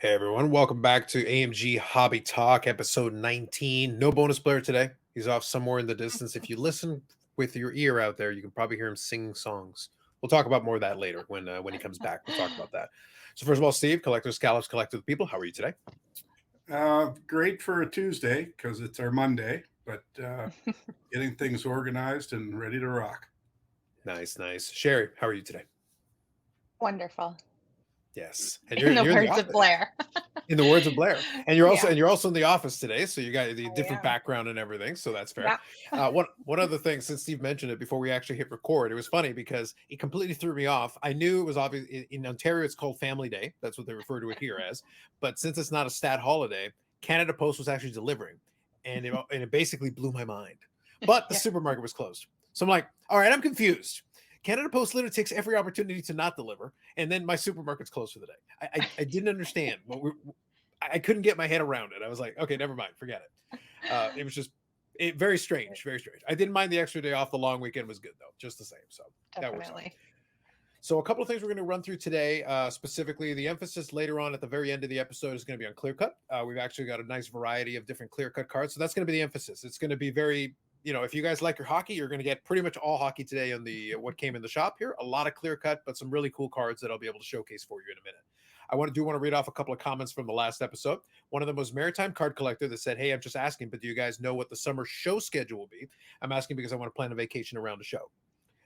Hey everyone, welcome back to AMG Hobby Talk, episode 19. No bonus player today. He's off somewhere in the distance. If you listen with your ear out there, you can probably hear him sing songs. We'll talk about more of that later when he comes back. We'll talk about that. So first of all, Steve, Collector Scallops, Collector of the People. How are you today? Great for a Tuesday because it's our Monday, but getting things organized and ready to rock. Nice, nice. Sherry, how are you today? Wonderful. Yes, and you're In the you're in the words of office. Blair. In the words of Blair, and you're also Yeah, and you're also in the office today, so you got the I different am. background and everything, so that's fair. Yeah. One other thing, since Steve mentioned it before we actually hit record, it was funny because it completely threw me off. I knew it was obvious in Ontario, it's called Family Day. That's what they refer to it here as. But since it's not a stat holiday, Canada Post was actually delivering, and it basically blew my mind. But the Yeah. supermarket was closed, so I'm like, all right, I'm confused. Canada Post literally takes every opportunity to not deliver, and then my supermarket's closed for the day. I didn't understand I couldn't get my head around it. I was like, okay, never mind, forget it. It was just very strange, very strange. I didn't mind the extra day off. The long weekend was good though, just the same. So that works out. Definitely. So a couple of things we're going to run through today. Specifically, the emphasis later on at the very end of the episode is going to be on clear cut. We've actually got a nice variety of different clear cut cards, so that's going to be the emphasis. It's going to be very, if you guys like your hockey, you're going to get pretty much all hockey today on the what came in the shop here. A lot of clear cut, but some really cool cards that I'll be able to showcase for you in a minute. I want to read off a couple of comments from the last episode. One of them was Maritime Card Collector that said, "Hey, I'm just asking, but do you guys know what the summer show schedule will be? I'm asking because I want to plan a vacation around the show."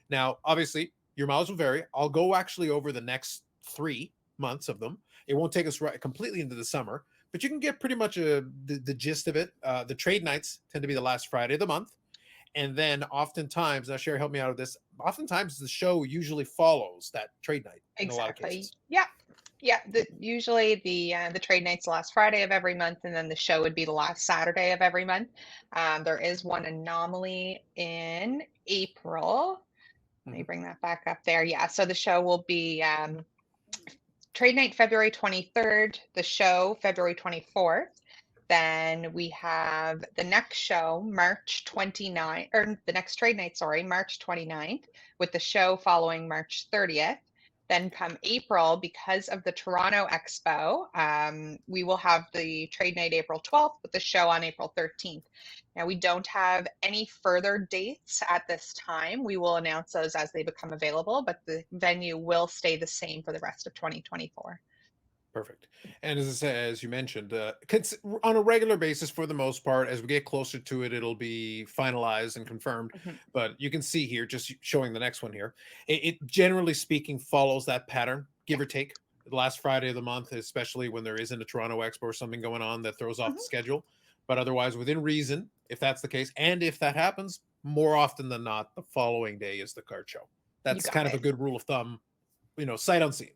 Now, obviously, your miles will vary. I'll go actually over the next 3 months of them. It won't take us right completely into the summer, but you can get pretty much the gist of it. The trade nights tend to be the last Friday of the month. And then oftentimes, now Sherry, help me out with this. Oftentimes the show usually follows that trade night in a lot of Exactly. cases. Yeah. Yeah. Usually the trade night's the last Friday of every month, and then the show would be the last Saturday of every month. There is one anomaly in April. Let me Mhm. bring that back up there. Yeah. So the show will be trade night February 23rd, the show February 24th. Then we have the next show, March 29th, or the next trade night, sorry, March 29th, with the show following March 30th. Then come April, because of the Toronto Expo, we will have the trade night April 12th with the show on April 13th. Now, we don't have any further dates at this time. We will announce those as they become available, but the venue will stay the same for the rest of 2024. Perfect. And as you mentioned, on a regular basis, for the most part, as we get closer to it, it'll be finalized and confirmed. Mhm. But you can see here, just showing the next one here, it generally speaking follows that pattern, give or take. The last Friday of the month, especially when there isn't a Toronto Expo or something going on that throws off the Mhm. schedule. But otherwise, within reason, if that's the case, and if that happens, more often than not, the following day is the card show. You That's got kind of a it. good rule of thumb, sight unseen.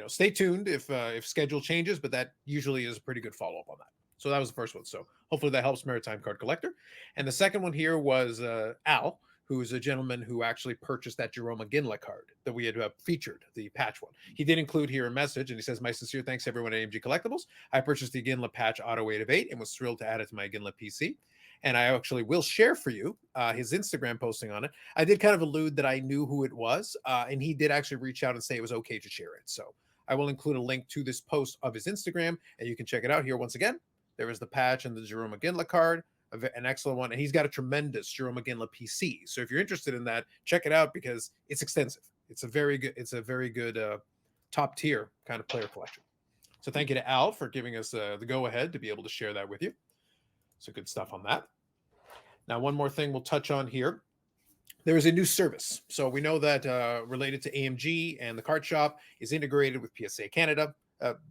Stay tuned if schedule changes, but that usually is a pretty good follow up on that. So that was the first one. So hopefully that helps Maritime Card Collector. And the second one here was Al, who is a gentleman who actually purchased that Jerome Iginla card that we had featured, the patch one. He did include here a message, and he says, "My sincere thanks to everyone at AMG Collectibles. I purchased the Iginla patch Auto 8 of 8 and was thrilled to add it to my Iginla PC. And I actually will share for you his Instagram posting on it. I did kind of allude that I knew who it was, and he did actually reach out and say it was okay to share it. So I will include a link to this post of his Instagram, and you can check it out here. Once again, there is the patch and the Jerome Iginla card, an excellent one, and he's got a tremendous Jerome Iginla PC. So if you're interested in that, check it out because it's extensive. It's a very good top tier kind of player collection. So thank you to Al for giving us the go ahead to be able to share that with you. So good stuff on that. Now, one more thing we'll touch on here. There is a new service. So we know that related to AMG and the card shop is integrated with PSA Canada.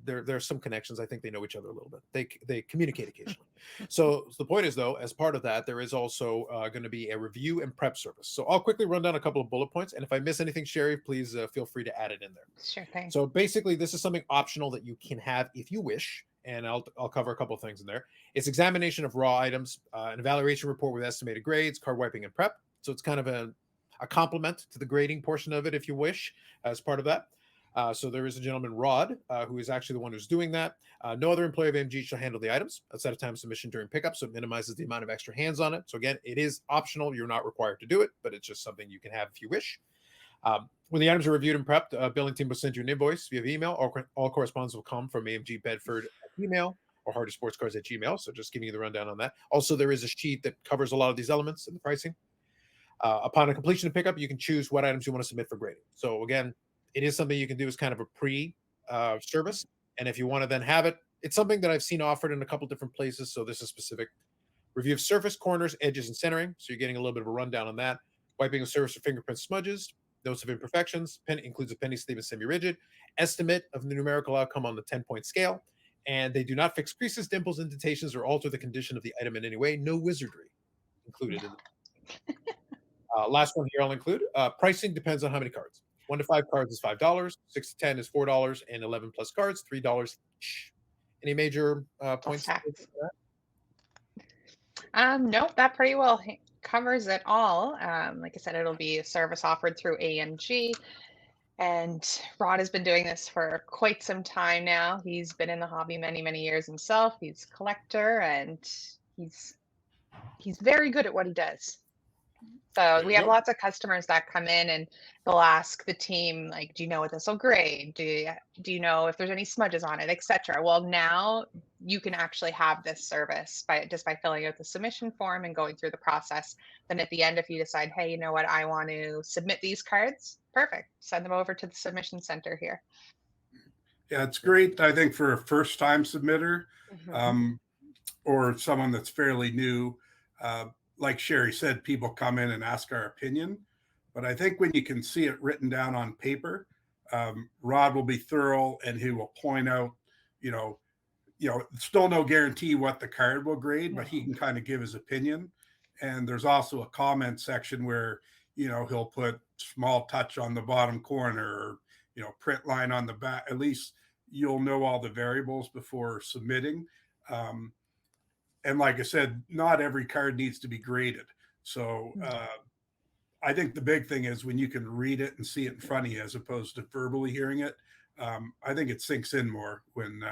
There's some connections. I think they know each other a little bit. They communicate occasionally. So the point is, though, as part of that, there is also going to be a review and prep service. So I'll quickly run down a couple of bullet points, and if I miss anything, Sherry, please feel free to add it in there. Sure thing. So basically, this is something optional that you can have if you wish, and I'll cover a couple of things in there. It's examination of raw items, an evaluation report with estimated grades, card wiping, and prep. So it's kind of a complement to the grading portion of it, if you wish, as part of that. So there is a gentleman, Rod, who is actually the one who's doing that. No other employee of AMG shall handle the items outside of time submission during pickup, so it minimizes the amount of extra hands on it. So again, it is optional. You're not required to do it, but it's just something you can have if you wish. When the items are reviewed and prepped, billing team will send you an invoice via email. All correspondence will come from AMG Bedford at email or Hardy Sportscards at Gmail. So just giving you the rundown on that. Also, there is a sheet that covers a lot of these elements and the pricing. Upon a completion of pickup, you can choose what items you want to submit for grading. So again, it is something you can do as kind of a pre-service. And if you want to then have it, it's something that I've seen offered in a couple different places. So this is specific. Review of surface, corners, edges, and centering. So you're getting a little bit of a rundown on that. Wiping of surface for fingerprint smudges. Notes of imperfections. Pen includes a penny sleeve and semi-rigid. Estimate of the numerical outcome on the 10-point scale. And they do not fix creases, dimples, indentations, or alter the condition of the item in any way. No wizardry included in the last one here I'll include. Pricing depends on how many cards. 1 to 5 cards is $5. 6 to 10 is $4, and 11 plus cards $3 each. Any major points? Nope, that pretty well covers it all. Like I said, it'll be a service offered through AMG. And Rod has been doing this for quite some time now. He's been in the hobby many, many years himself. He's a collector, and he's very good at what he does. So we have lots of customers that come in and they'll ask the team, like, do you know what this will grade? Do you know if there's any smudges on it, etc. Well, now you can actually have this service by filling out the submission form and going through the process. Then at the end, if you decide, hey, you know what, I want to submit these cards, perfect. Send them over to the submission center here. Yeah, it's great, I think, for a first-time submitter or someone that's fairly new. Like Sherry said, people come in and ask our opinion. But I think when you can see it written down on paper, Rod will be thorough and he will point out, still no guarantee what the card will grade, but he can kind of give his opinion. And there's also a comment section where, he'll put small touch on the bottom corner or, print line on the back. At least you'll know all the variables before submitting. And like I said, not every card needs to be graded. So I think the big thing is when you can read it and see it in front of you as opposed to verbally hearing it. I think it sinks in more when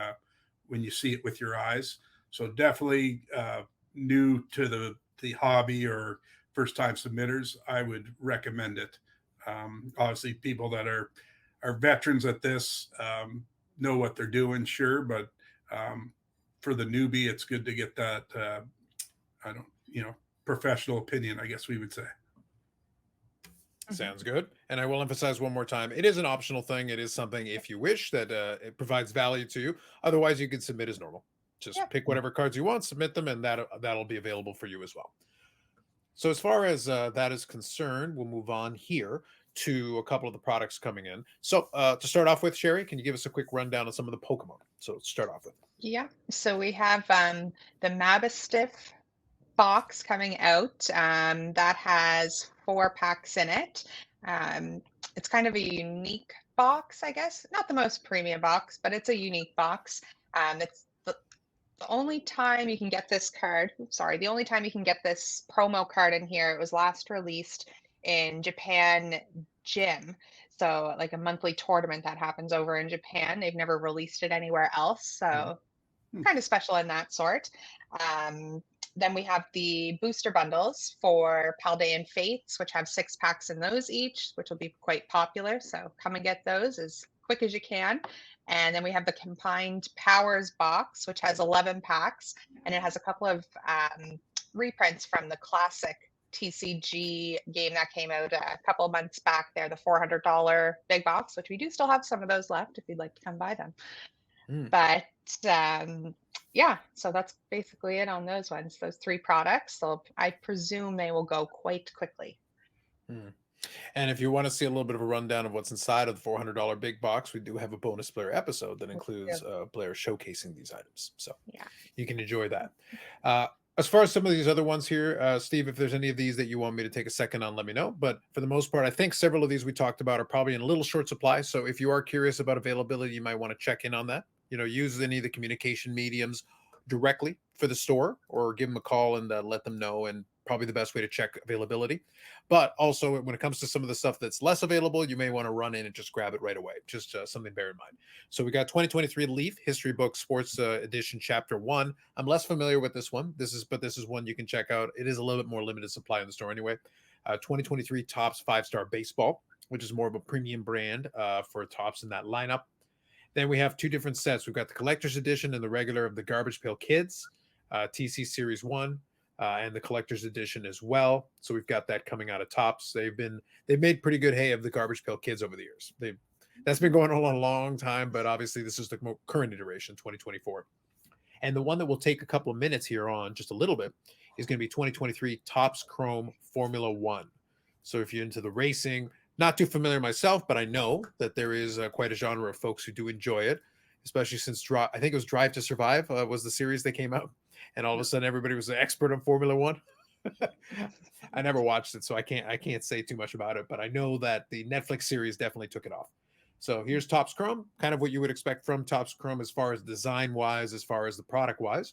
you see it with your eyes. So definitely new to the hobby or first-time submitters, I would recommend it. Obviously, people that are veterans at this know what they're doing, sure, but for the newbie, it's good to get that, professional opinion, I guess we would say. Sounds good. And I will emphasize one more time, it is an optional thing. It is something, if you wish, that it provides value to you. Otherwise, you can submit as normal. Just pick whatever cards you want, submit them, and that'll be available for you as well. So as far as that is concerned, we'll move on here to a couple of the products coming in. So to start off with, Sherry, can you give us a quick rundown on some of the Pokemon? So let's start off with. Yeah, so we have the Mabastiff box coming out that has 4 packs in it. It's kind of a unique box, I guess. Not the most premium box, but it's a unique box. It's the only time you can get this card. The only time you can get this promo card in here. It was last released in Japan Gym. So like a monthly tournament that happens over in Japan. They've never released it anywhere else. So kind of special in that sort. Then we have the booster bundles for Paldean Fates, which have 6 packs in those each, which will be quite popular. So come and get those as quick as you can. And then we have the Combined Powers box, which has 11 packs, and it has a couple of reprints from the classic TCG game that came out a couple of months back there, the $400 big box, which we do still have some of those left if you'd like to come buy them. But yeah, so that's basically it on those ones, those 3 products. So I presume they will go quite quickly. And if you want to see a little bit of a rundown of what's inside of the $400 big box, we do have a bonus player episode that includes players showcasing these items. So you can enjoy that. As far as some of these other ones here, Steve, if there's any of these that you want me to take a second on, let me know. But for the most part, I think several of these we talked about are probably in a little short supply. So if you are curious about availability, you might want to check in on that. Use any of the communication mediums directly for the store or give them a call and let them know, and probably the best way to check availability. But also when it comes to some of the stuff that's less available, you may want to run in and just grab it right away. Just something to bear in mind. So we got 2023 Leaf History Book Sports Edition Chapter 1. I'm less familiar with this one. This is one you can check out. It is a little bit more limited supply in the store anyway. 2023 Topps 5-Star Baseball. which is more of a premium brand for tops in that lineup. Then we have two different sets. We've got the collector's edition and the regular of the Garbage Pail Kids, TC Series 1, and the collector's edition as well. So we've got that coming out of Tops. They've made pretty good hay of the Garbage Pail Kids over the years. That's been going on a long time, but obviously this is the current iteration, 2024. And the one that will take a couple of minutes here on just a little bit is going to be 2023 Topps Chrome Formula One. So if you're into the racing, not too familiar myself, but I know that there is quite a genre of folks who do enjoy it, especially since I think it was Drive to Survive was the series that came out, and all of a sudden everybody was an expert on Formula One. I never watched it, so I can't say too much about it, but I know that the Netflix series definitely took it off. So here's Topps Chrome, kind of what you would expect from Topps Chrome as far as design wise, as far as the product wise.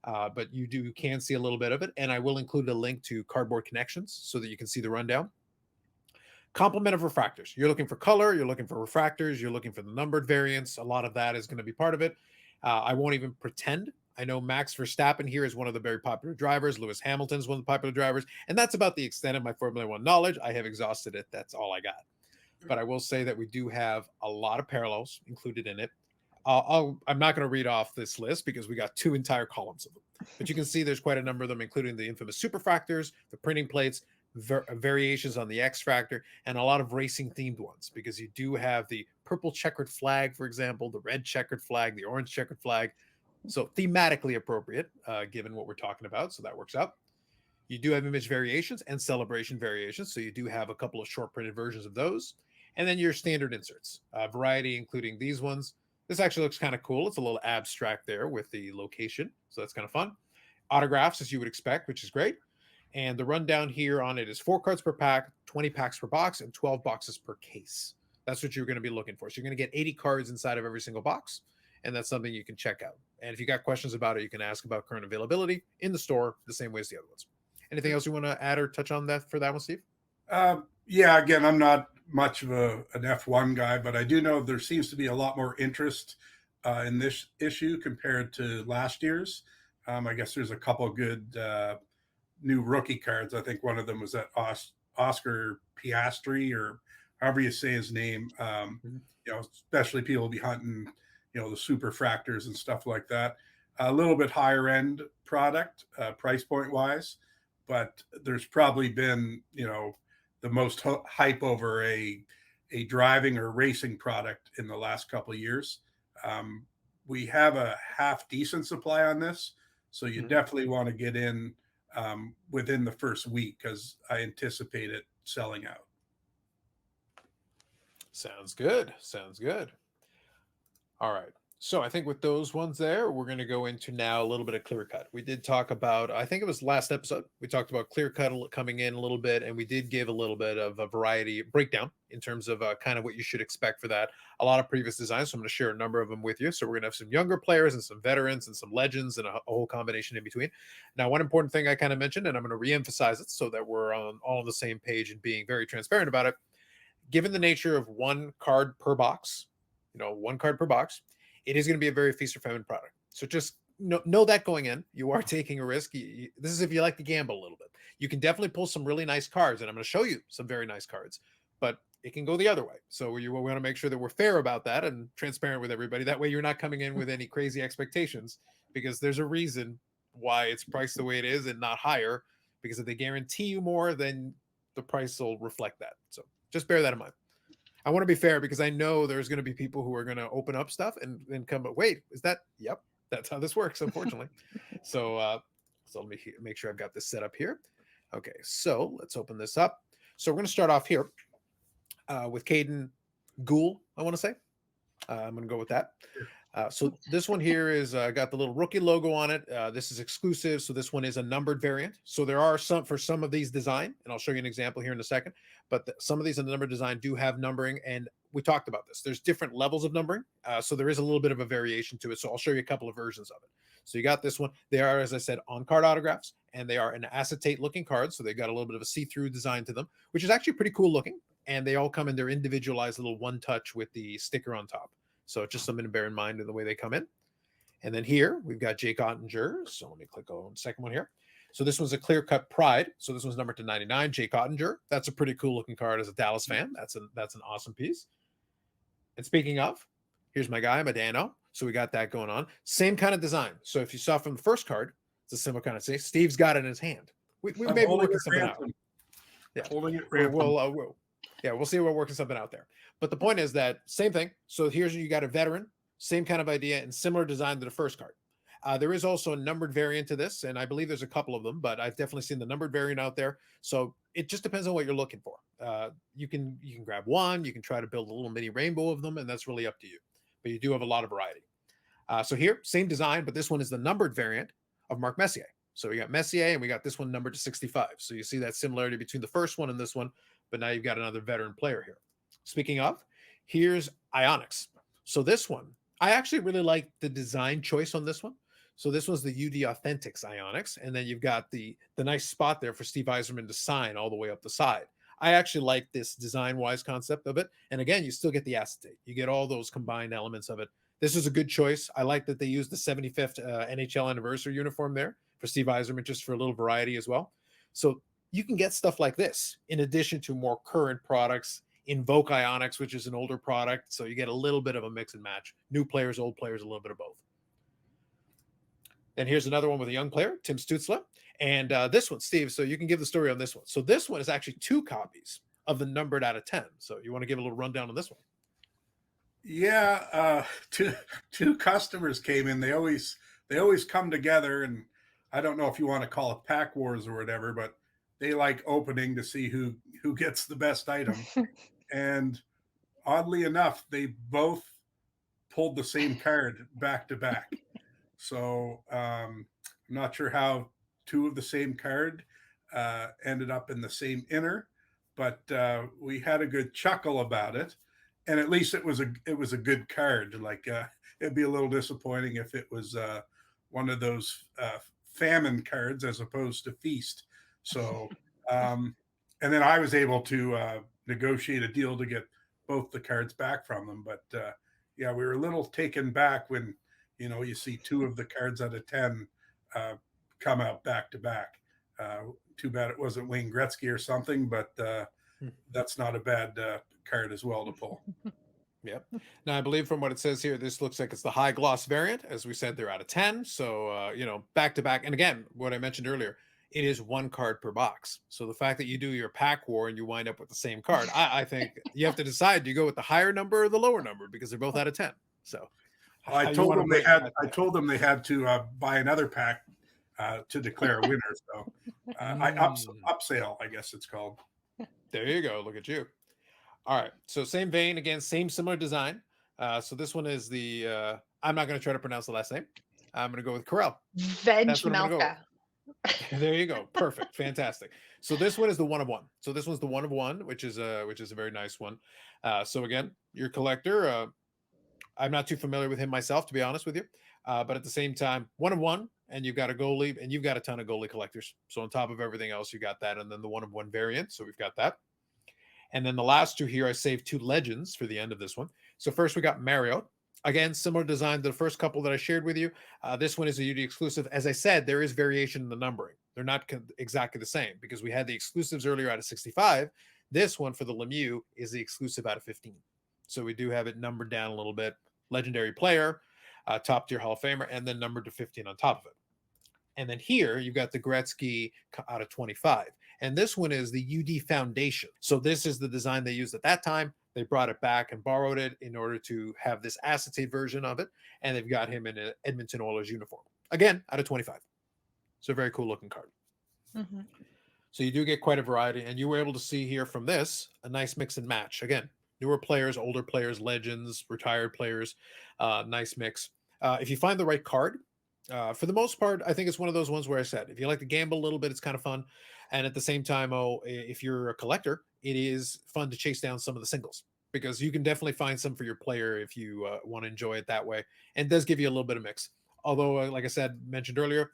But you can see a little bit of it, and I will include a link to Cardboard Connections so that you can see the rundown. Complement of refractors. You're looking for color, you're looking for refractors, you're looking for the numbered variants. A lot of that is going to be part of it. I won't even pretend. I know Max Verstappen here is one of the very popular drivers. Lewis Hamilton's one of the popular drivers. And that's about the extent of my Formula One knowledge. I have exhausted it. That's all I got. But I will say that we do have a lot of parallels included in it. I'm not going to read off this list because we got 2 entire columns of them. But you can see there's quite a number of them, including the infamous superfractors, the printing plates, variations on the X Factor, and a lot of racing themed ones, because you do have the purple checkered flag, for example, the red checkered flag, the orange checkered flag. So thematically appropriate, given what we're talking about. So that works out. You do have image variations and celebration variations. So you do have a couple of short printed versions of those. And then your standard inserts, variety, including these ones. This actually looks kind of cool. It's a little abstract there with the location. So that's kind of fun. Autographs, as you would expect, which is great. And the rundown here on it is 4 cards per pack, 20 packs per box, and 12 boxes per case. That's what you're going to be looking for. So you're going to get 80 cards inside of every single box. And that's something you can check out. And if you got questions about it, you can ask about current availability in the store the same way as the other ones. Anything else you want to add or touch on that for that one, Steve? Yeah, again, I'm not much of an F1 guy, but I do know there seems to be a lot more interest in this issue compared to last year's. I guess there's a couple good new rookie cards. I think one of them was that Oscar Piastri, or however you say his name. Especially people will be hunting, the superfractors and stuff like that. A little bit higher end product, price point wise, but there's probably been, the most hype over a driving or racing product in the last couple of years. We have a half decent supply on this, so you definitely want to get in within the first week, because I anticipate it selling out. Sounds good. All right. So I think with those ones there, we're going to go into now a little bit of clear cut. We did talk about, I think it was last episode, we talked about clear cut coming in a little bit, and we did give a little bit of a variety breakdown in terms of kind of what you should expect for that. A lot of previous designs, so I'm going to share a number of them with you. So we're going to have some younger players and some veterans and some legends and a whole combination in between. Now, one important thing I kind of mentioned, and I'm going to reemphasize it so that we're all on the same page and being very transparent about it. Given the nature of 1 card per box, 1 card per box, it is going to be a very feast or famine product. So just know that going in, you are taking a risk. This is if you like to gamble a little bit. You can definitely pull some really nice cards, and I'm going to show you some very nice cards, but it can go the other way. So we want to make sure that we're fair about that and transparent with everybody. That way you're not coming in with any crazy expectations, because there's a reason why it's priced the way it is and not higher, because if they guarantee you more, then the price will reflect that. So just bear that in mind. I want to be fair, because I know there's going to be people who are going to open up stuff and then come, but wait, is that? Yep, that's how this works, unfortunately. So let me make sure I've got this set up here. Okay, so let's open this up. So we're going to start off here with Caden Ghoul, I want to say. I'm going to go with that. So this one here is got the little rookie logo on it. This is exclusive, so this one is a numbered variant. So there are some for some of these design, and I'll show you an example here in a second. But some of these in the numbered design do have numbering, and we talked about this. There's different levels of numbering, so there is a little bit of a variation to it. So I'll show you a couple of versions of it. So you got this one. They are, as I said, on-card autographs, and they are an acetate-looking card, so they've got a little bit of a see-through design to them, which is actually pretty cool looking. And they all come in their individualized little one-touch with the sticker on top. So just something to bear in mind in the way they come in. And then here we've got Jake Ottinger. So let me click on the second one here. So this was a clear-cut Pride. So this was numbered to 99, Jay Cottinger. That's a pretty cool-looking card as a Dallas fan. That's an awesome piece. And speaking of, here's my guy, Medano. So we got that going on. Same kind of design. So if you saw from the first card, it's a similar kind of thing. Steve's got it in his hand. We may be working something out. Yeah, Holding it we'll see what working something out there. But the point is that same thing. So here's you got a veteran, same kind of idea and similar design to the first card. There is also a numbered variant to this, and I believe there's a couple of them, but I've definitely seen the numbered variant out there. So it just depends on what you're looking for. You can grab one, you can try to build a little mini rainbow of them, and that's really up to you. But you do have a lot of variety. So here, same design, but this one is the numbered variant of Mark Messier. So we got Messier, and we got this one numbered to 65. So you see that similarity between the first one and this one, but now you've got another veteran player here. Speaking of, here's Ionics. So this one, I actually really like the design choice on this one. So this was the UD Authentics Ionics, and then you've got the nice spot there for Steve Yzerman to sign all the way up the side. I actually like this design-wise concept of it. And again, you still get the acetate. You get all those combined elements of it. This is a good choice. I like that they used the 75th NHL anniversary uniform there for Steve Yzerman, just for a little variety as well. So you can get stuff like this in addition to more current products. Invoke Ionics, which is an older product. So you get a little bit of a mix and match. New players, old players, a little bit of both. Then here's another one with a young player, Tim Stutzla. And this one, Steve, so you can give the story on this one. So this one is actually 2 copies of the numbered out of 10. So you want to give a little rundown on this one? Yeah, two customers came in. They always come together, and I don't know if you want to call it pack wars or whatever, but they like opening to see who gets the best item. And oddly enough, they both pulled the same card back to back. So I'm not sure how 2 of the same card ended up in the same inner, but we had a good chuckle about it. And at least it was a good card. Like it'd be a little disappointing if it was one of those famine cards as opposed to feast. So and then I was able to negotiate a deal to get both the cards back from them. But yeah, we were a little taken back when you see 2 of the cards out of 10 come out back to back. Too bad it wasn't Wayne Gretzky or something, but that's not a bad card as well to pull. Yep. Now, I believe from what it says here, this looks like it's the high gloss variant. As we said, they're out of 10. So, back to back. And again, what I mentioned earlier, it is 1 card per box. So the fact that you do your pack war and you wind up with the same card, I think you have to decide, do you go with the higher number or the lower number? Because they're both out of 10. So I told them they had to buy another pack to declare a winner. So upsale, I guess it's called. There you go. Look at you. All right. So same vein again, same similar design. So this one is the I'm not going to try to pronounce the last name. I'm going to go with Corel. Veg-Melka. There you go. Perfect. Fantastic. So this one is the 1 of 1. So this one's the 1 of 1, which is a very nice one. So again, your collector. I'm not too familiar with him myself, to be honest with you. But at the same time, 1 of 1, and you've got a goalie, and you've got a ton of goalie collectors. So on top of everything else, you got that, and then the 1 of 1 variant. So we've got that. And then the last 2 here, I saved 2 legends for the end of this one. So first we got Mario. Again, similar design to the first couple that I shared with you. This one is a UD exclusive. As I said, there is variation in the numbering. They're not exactly the same because we had the exclusives earlier out of 65. This one for the Lemieux is the exclusive out of 15. So we do have it numbered down a little bit. Legendary player, top tier Hall of Famer, and then numbered to 15 on top of it. And then here you've got the Gretzky out of 25. And this one is the UD Foundation. So this is the design they used at that time. They brought it back and borrowed it in order to have this acetate version of it. And they've got him in an Edmonton Oilers uniform. Again, out of 25. So a very cool looking card. Mm-hmm. So you do get quite a variety. And you were able to see here from this, a nice mix and match. Again, newer players, older players, legends, retired players, nice mix. If you find the right card, for the most part, I think it's one of those ones where I said, if you like to gamble a little bit, it's kind of fun. And at the same time, if you're a collector, it is fun to chase down some of the singles because you can definitely find some for your player if you want to enjoy it that way. And it does give you a little bit of mix. Although, like I said, mentioned earlier,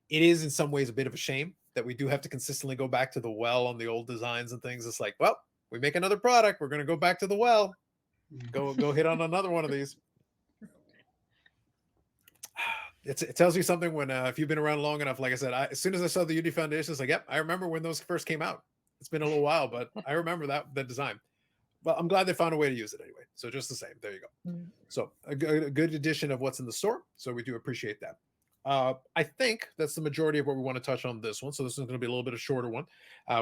it is in some ways a bit of a shame that we do have to consistently go back to the well on the old designs and things. It's like, well, we make another product. We're going to go back to the well. Go hit on another one of these. it tells you something when if you've been around long enough. Like I said, as soon as I saw the Unity Foundation, it's like, yep, I remember when those first came out. It's been a little while, but I remember that design. Well, I'm glad they found a way to use it anyway. So just the same, there you go. So a good addition of what's in the store. So we do appreciate that. I think that's the majority of what we want to touch on this one. So this is going to be a little bit of a shorter one.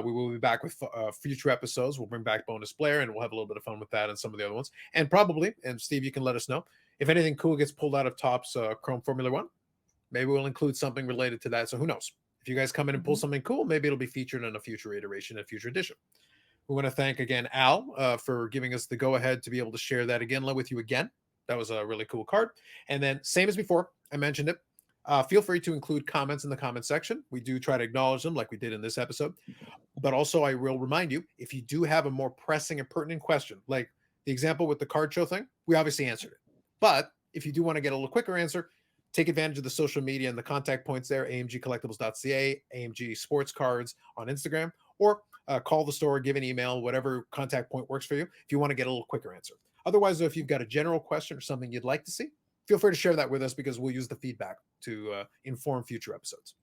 We will be back with future episodes. We'll bring back Bonus Blair, and we'll have a little bit of fun with that and some of the other ones. And probably, and Steve, you can let us know if anything cool gets pulled out of Topps Chrome Formula One. Maybe we'll include something related to that. So who knows? If you guys come in and pull something cool, maybe it'll be featured in a future iteration, a future edition. We want to thank again Al for giving us the go-ahead to be able to share that Iginla with you again. That was a really cool card. And then, same as before, I mentioned it. Feel free to include comments in the comment section. We do try to acknowledge them like we did in this episode. But also, I will remind you, if you do have a more pressing and pertinent question, like the example with the card show thing, we obviously answered it. But if you do want to get a little quicker answer, take advantage of the social media and the contact points there, amgcollectibles.ca, AMG Sportscards on Instagram, or call the store, give an email, whatever contact point works for you if you want to get a little quicker answer. Otherwise, if you've got a general question or something you'd like to see, feel free to share that with us because we'll use the feedback to inform future episodes.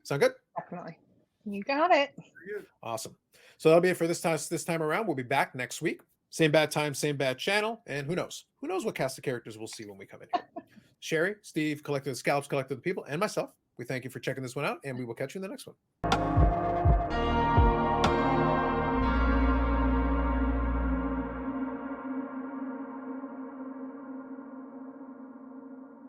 Sound good? Definitely. You got it. Awesome. So that'll be it for this time around. We'll be back next week. Same bad time, same bad channel. And who knows? Who knows what cast of characters we'll see when we come in here. Sherry, Steve, Collector the Scalps, Collector the People, and myself, we thank you for checking this one out, and we will catch you in the next one.